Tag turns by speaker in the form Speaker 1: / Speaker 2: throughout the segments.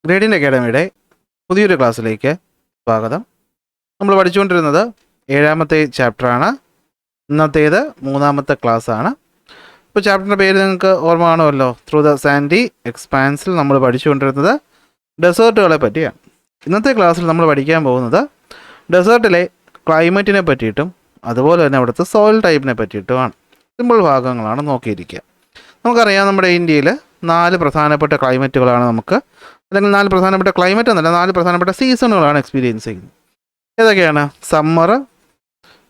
Speaker 1: Gradient അക്കാഡമിയുടെ പുതിയൊരു ക്ലാസ്സിലേക്ക് സ്വാഗതം. നമ്മൾ പഠിച്ചുകൊണ്ടിരുന്നത് 7ാമത്തെ ചാപ്റ്ററാണ്. ഇന്നത്തേത് 3ാമത്തെ ക്ലാസ്സാണ്. ഇപ്പോൾ ചാപ്റ്ററിൻ്റെ പേര് നിങ്ങൾക്ക് ഓർമ്മ കാണുമല്ലോ. ത്രൂ ദ സാൻഡി എക്സ്പാൻസിൽ നമ്മൾ പഠിച്ചുകൊണ്ടിരുന്നത് ഡെസേർട്ടുകളെ പറ്റിയാണ്. ഇന്നത്തെ ക്ലാസ്സിൽ നമ്മൾ പഠിക്കാൻ പോകുന്നത് ഡെസേർട്ടിലെ ക്ലൈമറ്റിനെ പറ്റിയിട്ടും അതുപോലെ തന്നെ അവിടുത്തെ സോയിൽ ടൈപ്പിനെ പറ്റിയിട്ടുമാണ്. സിമ്പിൾ ഭാഗങ്ങളാണ് നോക്കിയിരിക്കുക. നമുക്കറിയാം, നമ്മുടെ ഇന്ത്യയിൽ 4 പ്രധാനപ്പെട്ട ക്ലൈമറ്റുകളാണ് നമുക്ക്, അല്ലെങ്കിൽ 4 പ്രധാനപ്പെട്ട ക്ലൈമറ്റ് എന്നല്ല, 4 പ്രധാനപ്പെട്ട സീസണുകളാണ് എക്സ്പീരിയൻസ് ചെയ്യുന്നത്. ഏതൊക്കെയാണ്? സമ്മർ,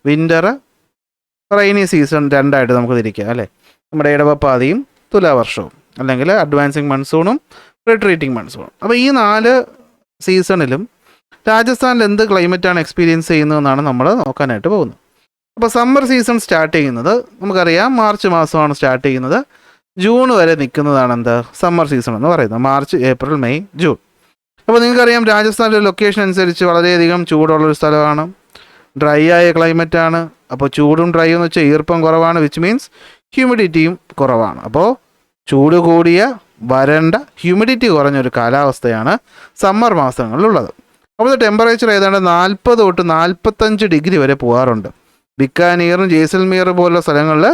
Speaker 1: വിൻ്റർ, റെയിനി സീസൺ രണ്ടായിട്ട് നമുക്ക് തിരിക്കാം അല്ലേ. നമ്മുടെ ഇടവപ്പാതിയും തുലാവർഷവും, അല്ലെങ്കിൽ അഡ്വാൻസിങ് മൺസൂണും റിട്രീറ്റിംഗ് മൺസൂണും. അപ്പോൾ ഈ 4 സീസണിലും രാജസ്ഥാനിൽ എന്ത് ക്ലൈമറ്റാണ് എക്സ്പീരിയൻസ് ചെയ്യുന്നതെന്നാണ് നമ്മൾ നോക്കാനായിട്ട് പോകുന്നത്. അപ്പോൾ സമ്മർ സീസൺ സ്റ്റാർട്ട് ചെയ്യുന്നത് നമുക്കറിയാം മാർച്ച് മാസമാണ് സ്റ്റാർട്ട് ചെയ്യുന്നത്. ജൂൺ വരെ നിൽക്കുന്നതാണ് എന്ത് സമ്മർ സീസൺ എന്ന് പറയുന്നത്. March, April, May, June. അപ്പോൾ നിങ്ങൾക്കറിയാം, രാജസ്ഥാനിലെ ലൊക്കേഷൻ അനുസരിച്ച് വളരെയധികം ചൂടുള്ളൊരു സ്ഥലമാണ്, ഡ്രൈ ആയ ക്ലൈമറ്റാണ്. അപ്പോൾ ചൂടും ഡ്രൈ എന്ന് വെച്ചാൽ ഈർപ്പം കുറവാണ്, വിച്ച് മീൻസ് ഹ്യൂമിഡിറ്റിയും കുറവാണ്. അപ്പോൾ ചൂട് കൂടിയ, വരണ്ട, ഹ്യൂമിഡിറ്റി കുറഞ്ഞൊരു കാലാവസ്ഥയാണ് സമ്മർ മാസങ്ങളിലുള്ളത്. അപ്പോൾ ടെമ്പറേച്ചർ ഏതാണ്ട് 40 തൊട്ട് 45 ഡിഗ്രി വരെ പോകാറുണ്ട്. ബിക്കാനീറും ജയ്സൽമീർ പോലുള്ള സ്ഥലങ്ങളിൽ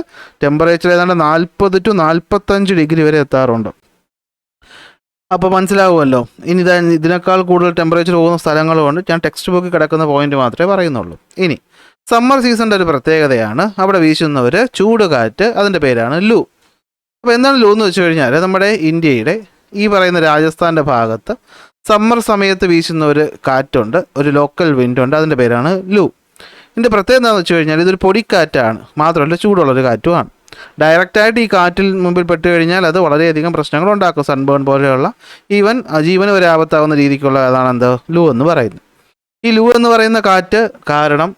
Speaker 1: ടെമ്പറേച്ചർ ഏതാണ്ട് 40 ടു 45 ഡിഗ്രി വരെ എത്താറുണ്ട്. അപ്പോൾ മനസ്സിലാവുമല്ലോ. ഇനി ഇതിനേക്കാൾ കൂടുതൽ ടെമ്പറേച്ചർ പോകുന്ന സ്ഥലങ്ങളുമുണ്ട്. ഞാൻ ടെക്സ്റ്റ് ബുക്കിൽ കിടക്കുന്ന പോയിന്റ് മാത്രമേ പറയുന്നുള്ളൂ. ഇനി സമ്മർ സീസണിൻ്റെ ഒരു പ്രത്യേകതയാണ് അവിടെ വീശുന്നവർ ചൂട് കാറ്റ്, അതിൻ്റെ പേരാണ് ലൂ. അപ്പോൾ എന്താണ് ലൂ എന്ന് വെച്ച് കഴിഞ്ഞാൽ, നമ്മുടെ ഇന്ത്യയുടെ ഈ പറയുന്ന രാജസ്ഥാൻ്റെ ഭാഗത്ത് സമ്മർ സമയത്ത് വീശുന്ന ഒരു കാറ്റുണ്ട്, ഒരു ലോക്കൽ വിൻഡുണ്ട്, അതിൻ്റെ പേരാണ് ലൂ. ഇതിൻ്റെ പ്രത്യേകത എന്താണെന്ന് വെച്ച് കഴിഞ്ഞാൽ ഇതൊരു പൊടിക്കാറ്റാണ്, മാത്രമല്ല ചൂടുള്ളൊരു കാറ്റുമാണ്. ഡയറക്റ്റായിട്ട് ഈ കാറ്റിൽ മുമ്പിൽ പെട്ട് കഴിഞ്ഞാൽ അത് വളരെയധികം പ്രശ്നങ്ങൾ ഉണ്ടാക്കും. സൺബേൺ പോലെയുള്ള ജീവന് വരെ ആപത്താവുന്ന രീതിക്കുള്ള അതാണ് എന്ത് ലൂ എന്ന് പറയുന്നത്. ഈ ലൂ എന്ന് പറയുന്ന കാറ്റ് കാരണം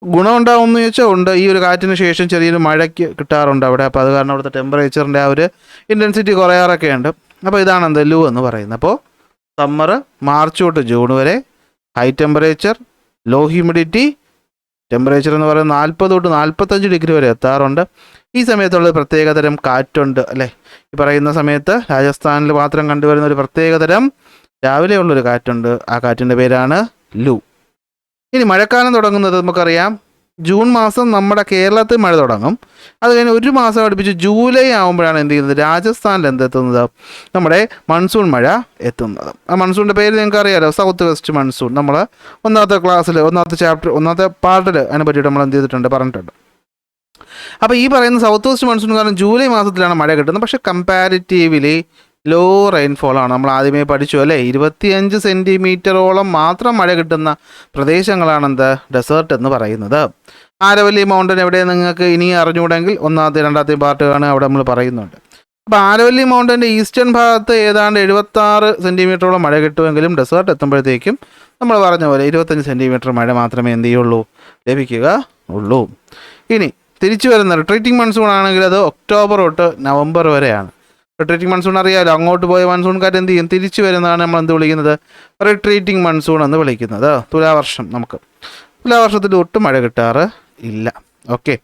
Speaker 1: ഗുണമുണ്ടാവുമെന്ന് ചോദിച്ചാൽ ഉണ്ട്. ഈ ഒരു കാറ്റിന് ശേഷം ചെറിയൊരു മഴയ്ക്ക് കിട്ടാറുണ്ട് അവിടെ. അപ്പോൾ അത് കാരണം അവിടുത്തെ ടെമ്പറേച്ചറിൻ്റെ ആ ഒരു ഇൻറ്റൻസിറ്റി കുറയാറൊക്കെ ഉണ്ട്. അപ്പോൾ ഇതാണ് എന്ത് ലൂ എന്ന് പറയുന്നത്. അപ്പോൾ സമ്മർ മാർച്ച് തൊട്ട് ജൂൺ വരെ, high temperature, low humidity, temperature എന്ന് പറയുന്നത് 40 തൊട്ട് 45 ഡിഗ്രി വരെ എത്താറുണ്ട്. ഈ സമയത്തുള്ള പ്രത്യേകതരം കാറ്റുണ്ട് അല്ലേ. ഈ പറയുന്ന സമയത്ത് രാജസ്ഥാനിൽ മാത്രം കണ്ടുവരുന്ന ഒരു പ്രത്യേകതരം രാവിലെയുള്ളൊരു കാറ്റുണ്ട്. ആ കാറ്റിൻ്റെ പേരാണ് ലൂ. ഇനി മഴക്കാലം തുടങ്ങുന്നത് നമുക്കറിയാം ജൂൺ മാസം നമ്മുടെ കേരളത്തിൽ മഴ തുടങ്ങും. അത് കഴിഞ്ഞ് ഒരു മാസം അടുപ്പിച്ച് ജൂലൈ ആകുമ്പോഴാണ് എന്ത് ചെയ്യുന്നത്, രാജസ്ഥാനിൽ എന്തെത്തുന്നത്, നമ്മുടെ മൺസൂൺ മഴ എത്തുന്നത്. ആ മൺസൂണിൻ്റെ പേര് നിങ്ങൾക്ക് അറിയാമല്ലോ, സൗത്ത് വെസ്റ്റ് മൺസൂൺ. നമ്മൾ ഒന്നാമത്തെ ക്ലാസ്സിൽ, ഒന്നാമത്തെ പാർട്ടിൽ അതിനെ പറ്റിയിട്ട് നമ്മൾ എന്ത് ചെയ്തിട്ടുണ്ട്, പറഞ്ഞിട്ടുണ്ട്. അപ്പോൾ ഈ പറയുന്ന സൗത്ത് വെസ്റ്റ് മൺസൂൺ കാരണം ജൂലൈ മാസത്തിലാണ് മഴ കിട്ടുന്നത്. പക്ഷേ കമ്പാരിറ്റീവ്ലി ലോ റെയിൻഫോളാണ്. നമ്മൾ ആദ്യമേ പഠിച്ചു അല്ലേ, 25 സെൻറ്റിമീറ്ററോളം മാത്രം മഴ കിട്ടുന്ന പ്രദേശങ്ങളാണെന്ത് ഡെസേർട്ട് എന്ന് പറയുന്നത്. ആരവല്ലി മൗണ്ടൻ എവിടെ നിങ്ങൾക്ക് ഇനി അറിഞ്ഞുകൂടെങ്കിൽ ഒന്നാമത്തെ 2ാമത്തെ പാർട്ടുകളാണ് അവിടെ നമ്മൾ പറയുന്നുണ്ട്. അപ്പോൾ ആരവല്ലി മൗണ്ടൻ്റെ ഈസ്റ്റേൺ ഭാഗത്ത് ഏതാണ്ട് 76 സെൻറ്റിമീറ്ററോളം മഴ കിട്ടുമെങ്കിലും ഡെസേർട്ട് എത്തുമ്പോഴത്തേക്കും നമ്മൾ പറഞ്ഞ പോലെ 25 സെൻറ്റിമീറ്റർ മഴ മാത്രമേ എന്ത് ചെയ്യുള്ളൂ, ലഭിക്കുക ഉള്ളൂ. ഇനി തിരിച്ചു വരുന്ന റിട്രീറ്റിംഗ് മൺസൂൺ ആണെങ്കിൽ അത് ഒക്ടോബർ തൊട്ട് നവംബർ വരെയാണ്. റിട്രീറ്റിംഗ് മൺസൂൺ അറിയാമല്ലോ, അങ്ങോട്ട് പോയ മൺസൂൺ കാറ്റ് എന്ത് ചെയ്യും, തിരിച്ചു വരുന്നതാണ് നമ്മൾ എന്ത് വിളിക്കുന്നത്, റിട്രീറ്റിംഗ് മൺസൂൺ എന്ന് വിളിക്കുന്നത്. തുലാവർഷം, നമുക്ക് തുലാവർഷത്തിൽ ഒട്ടും മഴ കിട്ടാറ് ഇല്ല. Okay,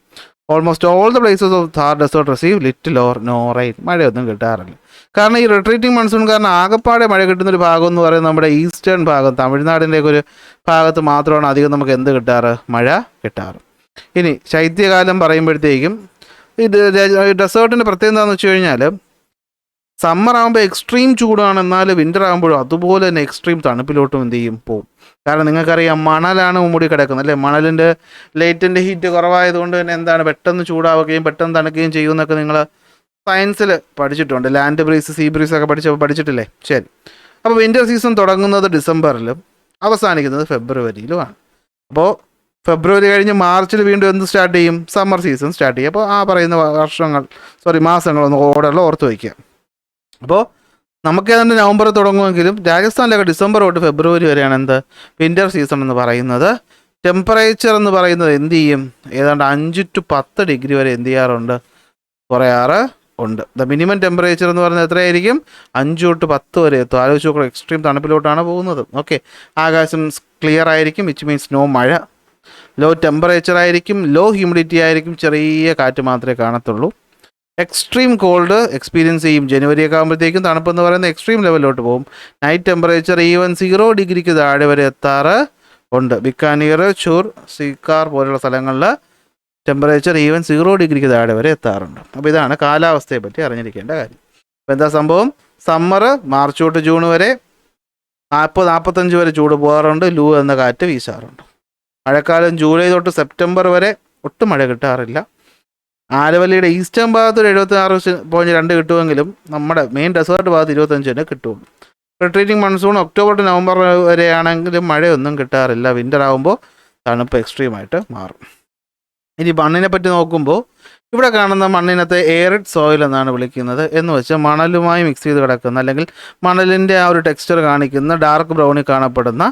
Speaker 1: almost all the places of Thar desert receive little or no rain. മഴയൊന്നും കിട്ടാറില്ല. കാരണം ഈ റിട്രീറ്റിംഗ് മൺസൂൺ കാരണം ആകപ്പാടെ മഴ കിട്ടുന്നൊരു ഭാഗം എന്ന് പറയുന്നത് നമ്മുടെ ഈസ്റ്റേൺ ഭാഗം, തമിഴ്നാടിൻ്റെയൊക്കെ ഒരു ഭാഗത്ത് മാത്രമാണ് അധികം നമുക്ക് എന്ത് കിട്ടാറ്, മഴ കിട്ടാറ്. ഇനി ശൈത്യകാലം പറയുമ്പോഴത്തേക്കും ഇത് ഡെസേർട്ടിൻ്റെ പ്രത്യേകത എന്താണെന്ന് വെച്ച് കഴിഞ്ഞാൽ, സമ്മർ ആകുമ്പോൾ എക്സ്ട്രീം ചൂടാണ്, എന്നാൽ വിൻ്റർ ആകുമ്പോഴും അതുപോലെ തന്നെ എക്സ്ട്രീം തണുപ്പിലോട്ടും എന്ത് ചെയ്യും, പോവും. കാരണം നിങ്ങൾക്കറിയാം മണലാണ് മൂടി കിടക്കുന്നത് അല്ലേ. മണലിൻ്റെ ലേറ്റൻ്റ് ഹീറ്റ് കുറവായതുകൊണ്ട് തന്നെ എന്താണ് പെട്ടെന്ന് ചൂടാവുകയും പെട്ടെന്ന് തണുക്കുകയും ചെയ്യുമെന്നൊക്കെ നിങ്ങൾ സയൻസിൽ പഠിച്ചിട്ടുണ്ട്. ലാൻഡ് ബ്രീസ്, സീ ബ്രീസ് ഒക്കെ പഠിച്ചിട്ടില്ലേ. ശരി. അപ്പോൾ വിൻ്റർ സീസൺ തുടങ്ങുന്നത് ഡിസംബറിലും അവസാനിക്കുന്നത് ഫെബ്രുവരിയിലുമാണ്. അപ്പോൾ ഫെബ്രുവരി കഴിഞ്ഞ് മാർച്ചിൽ വീണ്ടും എന്ത് സ്റ്റാർട്ട് ചെയ്യും, സമ്മർ സീസൺ സ്റ്റാർട്ട് ചെയ്യും. അപ്പോൾ ആ പറയുന്ന മാസങ്ങളൊന്ന് ഓർത്ത് വയ്ക്കുക. അപ്പോൾ നമുക്ക് ഏതാണ്ട് നവംബർ തുടങ്ങുമെങ്കിലും രാജസ്ഥാനിലൊക്കെ ഡിസംബർ തൊട്ട് ഫെബ്രുവരി വരെയാണ് എന്ത് വിൻ്റർ സീസൺ എന്ന് പറയുന്നത്. ടെമ്പറേച്ചർ എന്ന് പറയുന്നത് എന്ത് ചെയ്യും, ഏതാണ്ട് 5 to 10 ഡിഗ്രി വരെ എന്ത് ചെയ്യാറുണ്ട്, കുറയാറ് ഉണ്ട്. ദ മിനിമം ടെമ്പറേച്ചർ എന്ന് പറയുന്നത് എത്രയായിരിക്കും, 5 തൊട്ട് 10 വരെ എത്തും. ആലോചിച്ച് നോക്കുക, എക്സ്ട്രീം തണുപ്പിലോട്ടാണ് പോകുന്നത്. ഓക്കെ, ആകാശം ക്ലിയർ ആയിരിക്കും, വിച്ച് മീൻസ് നോ മഴ. ലോ ടെമ്പറേച്ചർ ആയിരിക്കും, ലോ ഹ്യൂമിഡിറ്റി ആയിരിക്കും, ചെറിയ കാറ്റ് മാത്രമേ കാണത്തുള്ളൂ. എക്സ്ട്രീം കോൾഡ് എക്സ്പീരിയൻസ് ചെയ്യും. ജനുവരിയൊക്കെ ആകുമ്പോഴത്തേക്കും തണുപ്പെന്ന് പറയുന്ന എക്സ്ട്രീം ലെവലിലോട്ട് പോകും. നൈറ്റ് ടെമ്പറേച്ചർ ഈവൻ 0 ഡിഗ്രിക്ക് താഴെ വരെ എത്താറ് ഉണ്ട്. ബിക്കാനീർ, ചൂർ, സീക്കാർ പോലുള്ള സ്ഥലങ്ങളിൽ ടെമ്പറേച്ചർ ഈവൻ 0 ഡിഗ്രിക്ക് താഴെ വരെ എത്താറുണ്ട്. അപ്പോൾ ഇതാണ് കാലാവസ്ഥയെ പറ്റി അറിഞ്ഞിരിക്കേണ്ട കാര്യം. അപ്പോൾ എന്താ സംഭവം? സമ്മർ മാർച്ച് തൊട്ട് ജൂൺ വരെ 40-45 വരെ ചൂട് പോകാറുണ്ട്. ലൂ എന്ന കാറ്റ് വീശാറുണ്ട്. മഴക്കാലം ജൂലൈ തൊട്ട് സെപ്റ്റംബർ വരെ ഒട്ടും മഴ കിട്ടാറില്ല. ആരവല്ലിയുടെ ഈസ്റ്റേൺ ഭാഗത്ത് 76.2 കിട്ടുമെങ്കിലും നമ്മുടെ മെയിൻ ഡെസേർട്ട് ഭാഗത്ത് 25 കിട്ടുള്ളൂ. Retreating monsoon October to November വരെയാണെങ്കിലും മഴയൊന്നും കിട്ടാറില്ല. വിൻ്റർ ആകുമ്പോൾ തണുപ്പ് എക്സ്ട്രീമായിട്ട് മാറും. ഇനി മണ്ണിനെ പറ്റി നോക്കുമ്പോൾ ഇവിടെ കാണുന്ന മണ്ണിനത്തെ എയറിഡ് സോയിൽ എന്നാണ് വിളിക്കുന്നത്. എന്ന് വെച്ചാൽ മണലുമായി മിക്സ് ചെയ്ത് കിടക്കുന്ന, അല്ലെങ്കിൽ മണലിൻ്റെ ആ ഒരു ടെക്സ്ചർ കാണിക്കുന്ന ഡാർക്ക് ബ്രൗണിൽ കാണപ്പെടുന്ന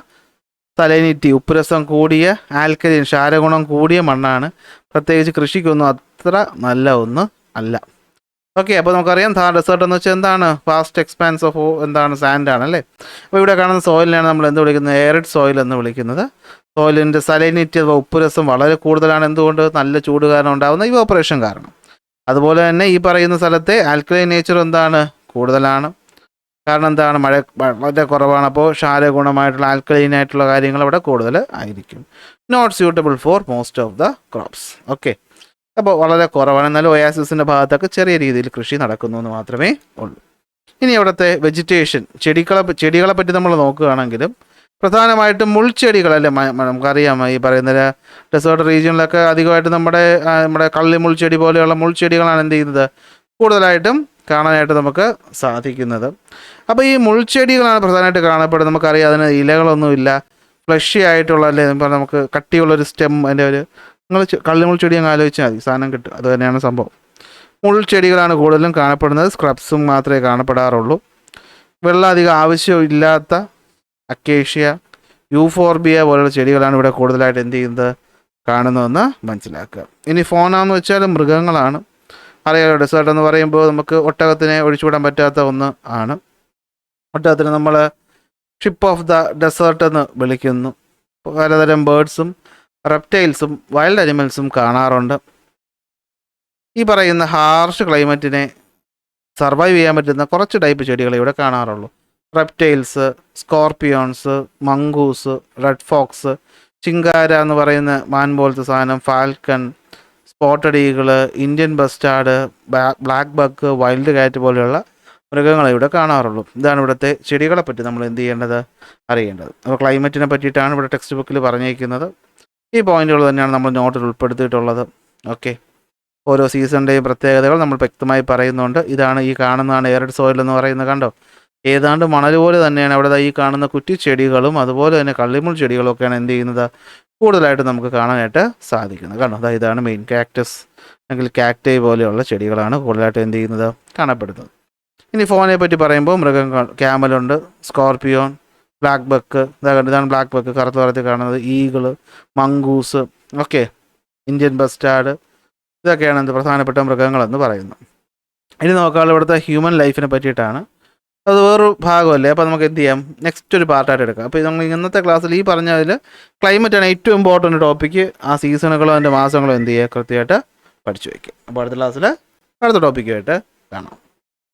Speaker 1: സലൈനിറ്റി, ഉപ്പുരസം കൂടിയ, ആൽക്കലിൻ, ക്ഷാരഗുണം കൂടിയ മണ്ണാണ്. പ്രത്യേകിച്ച് കൃഷിക്കൊന്നും അത്ര നല്ല ഒന്ന് അല്ല. ഓക്കെ, അപ്പോൾ നമുക്കറിയാം താർ ഡെസേർട്ട് എന്ന് വെച്ചാൽ എന്താണ്? വാസ്റ്റ് എക്സ്പാൻസ് ഓഫ് എന്താണ്? സാൻഡാണ് അല്ലേ. അപ്പോൾ ഇവിടെ കാണുന്ന സോയിലിനാണ് നമ്മൾ എന്ത് വിളിക്കുന്നത്? എയറിഡ് സോയിൽ എന്ന് വിളിക്കുന്നത്. സോയിലിൻ്റെ സലൈനിറ്റി അഥവാ ഉപ്പുരസം വളരെ കൂടുതലാണ്. എന്തുകൊണ്ട്? നല്ല ചൂട് കാരണം ഉണ്ടാകുന്ന ഇവോപ്പറേഷൻ കാരണം. അതുപോലെ തന്നെ ഈ പറയുന്ന സ്ഥലത്തെ ആൽക്കലൈൻ നേച്ചർ എന്താണ്? കൂടുതലാണ്. കാരണം എന്താണ്? മഴ വളരെ കുറവാണ്. അപ്പോൾ ക്ഷാരഗുണമായിട്ടുള്ള ആൽക്കലൈൻ ആയിട്ടുള്ള കാര്യങ്ങൾ അവിടെ കൂടുതൽ ആയിരിക്കും. Not suitable for most of the crops. Okay, അപ്പോൾ വളരെ കുറവാണ്. എന്നാലും ഒയാസിസിൻ്റെ ഭാഗത്തൊക്കെ ചെറിയ രീതിയിൽ കൃഷി നടക്കുന്നു എന്ന് മാത്രമേ ഉള്ളൂ. ഇനി അവിടുത്തെ വെജിറ്റേഷൻ, ചെടികളെ പറ്റി നമ്മൾ നോക്കുകയാണെങ്കിലും പ്രധാനമായിട്ടും മുൾച്ചെടികളല്ലേ. നമുക്കറിയാം ഈ പറയുന്ന ഡെസേർട്ട് റീജിയനിലൊക്കെ അധികമായിട്ട് നമ്മുടെ കള്ളി മുൾച്ചെടി പോലെയുള്ള മുൾച്ചെടികളാണ് എന്ത് ചെയ്യുന്നത്? കൂടുതലായിട്ടും കാണാനായിട്ട് നമുക്ക് സാധിക്കുന്നത്. അപ്പോൾ ഈ മുൾച്ചെടികളാണ് പ്രധാനമായിട്ട് കാണപ്പെടുന്നത്. നമുക്കറിയാം അതിന് ഇലകളൊന്നുമില്ല, ഫ്ലഷി ആയിട്ടുള്ള അല്ലേ, ഇപ്പോൾ നമുക്ക് കട്ടിയുള്ളൊരു സ്റ്റെം, അതിൻ്റെ ഒരു നിങ്ങൾ കള്ളിമുൾച്ചെടി അങ്ങ് ആലോചിച്ചാൽ മതി, സാധനം കിട്ടും. അത് തന്നെയാണ് സംഭവം. മുൾച്ചെടികളാണ് കൂടുതലും കാണപ്പെടുന്നത്. സ്ക്രബ്സും മാത്രമേ കാണപ്പെടാറുള്ളൂ. വെള്ളം അധികം ആവശ്യമില്ലാത്ത അക്കേഷ്യ, യൂഫോർബിയ പോലുള്ള ചെടികളാണ് ഇവിടെ കൂടുതലായിട്ട് എന്ത് ചെയ്യുന്നത്? കാണുന്നതെന്ന് മനസ്സിലാക്കുക. ഇനി ഫോണാന്ന് വെച്ചാൽ മൃഗങ്ങളാണ്. അറിയാലോ, ഡെസേർട്ട് എന്ന് പറയുമ്പോൾ നമുക്ക് ഒട്ടകത്തിനെ ഒഴിച്ചുവിടാൻ പറ്റാത്ത ഒന്ന് ആണ്. ഒട്ടകത്തിന് നമ്മൾ ഷിപ്പ് ഓഫ് ദ ഡെസേർട്ട് എന്ന് വിളിക്കുന്നു. പലതരം ബേർഡ്സും റെപ്റ്റൈൽസും വൈൽഡ് അനിമൽസും കാണാറുണ്ട്. ഈ പറയുന്ന ഹാർഷ് ക്ലൈമറ്റിനെ സർവൈവ് ചെയ്യാൻ പറ്റുന്ന കുറച്ച് ടൈപ്പ് ചെടികൾ ഇവിടെ കാണാറുള്ളൂ. Reptiles, scorpions, mongoose, red fox, chinkara എന്ന് പറയുന്ന മാൻ പോലത്തെ സാധനം, falcon, spotted eagle, Indian bustard, black buck, wild cat പോലെയുള്ള മൃഗങ്ങളെ ഇവിടെ കാണാറുള്ളൂ. ഇതാണ് ഇവിടുത്തെ ചെടികളെ പറ്റി നമ്മൾ എന്ത് ചെയ്യേണ്ടത്? അറിയേണ്ടത്. അപ്പോൾ ക്ലൈമറ്റിനെ പറ്റിയിട്ടാണ് ഇവിടെ ടെക്സ്റ്റ് ബുക്കിൽ പറഞ്ഞേക്കുന്നത്. ഈ പോയിന്റുകൾ തന്നെയാണ് നമ്മൾ നോട്ടിൽ ഉൾപ്പെടുത്തിയിട്ടുള്ളത്. ഓക്കെ, ഓരോ സീസണിൻ്റെയും പ്രത്യേകതകൾ നമ്മൾ വ്യക്തമായി പറയുന്നുണ്ട്. ഇതാണ് ഈ കാണുന്നതാണ് എയറിഡ് സോയിൽ എന്ന് പറയുന്നത്. കണ്ടോ, ഏതാണ്ട് മണൽ പോലെ തന്നെയാണ് അവിടെ ഈ കാണുന്ന കുറ്റിച്ചെടികളും അതുപോലെ തന്നെ കള്ളിമുൾ ചെടികളും ഒക്കെയാണ് എന്ത് ചെയ്യുന്നത്? കൂടുതലായിട്ട് നമുക്ക് കാണാനായിട്ട് സാധിക്കുന്നത്. കണ്ടോ, ഇതാണ് മെയിൻ കാക്ടസ് അല്ലെങ്കിൽ കാക്ടൈ പോലെയുള്ള ചെടികളാണ് കൂടുതലായിട്ട് എന്ത് ചെയ്യുന്നത്? കാണപ്പെടുന്നത്. ഇനി ഫോനെ പറ്റി പറയുമ്പോൾ മൃഗങ്ങൾ, ക്യാമലുണ്ട്, സ്കോർപ്പിയോൺ, ബ്ലാക്ക് ബക്ക്, ഇതാണ് ബ്ലാക്ക് ബക്ക് കറുത്ത നിറത്തിൽ കാണുന്നത്, eagle, mongoose, okay, Indian bastard, ഇതൊക്കെയാണ് എന്ത് പ്രധാനപ്പെട്ട മൃഗങ്ങളെന്ന് പറയുന്നത്. ഇനി നോക്കാനുള്ള ഇവിടുത്തെ ഹ്യൂമൻ ലൈഫിനെ പറ്റിയിട്ടാണ്. അത് വേറൊരു ഭാഗമല്ലേ. അപ്പോൾ നമുക്ക് എന്ത് ചെയ്യാം? നെക്സ്റ്റ് ഒരു പാർട്ടായിട്ട് എടുക്കാം. അപ്പോൾ നമ്മൾ ഇന്നത്തെ ക്ലാസ്സിൽ ഈ പറഞ്ഞതിൽ ക്ലൈമറ്റാണ് ഏറ്റവും ഇമ്പോർട്ടൻറ്റ് ടോപ്പിക്ക്. ആ സീസണുകളോ അതിൻ്റെ മാസങ്ങളോ എന്ത് ചെയ്യുക? കൃത്യമായിട്ട് പഠിച്ചു വയ്ക്കുക. അപ്പോൾ അടുത്ത ക്ലാസ്സിൽ അടുത്ത ടോപ്പിക്കുമായിട്ട് കാണാം.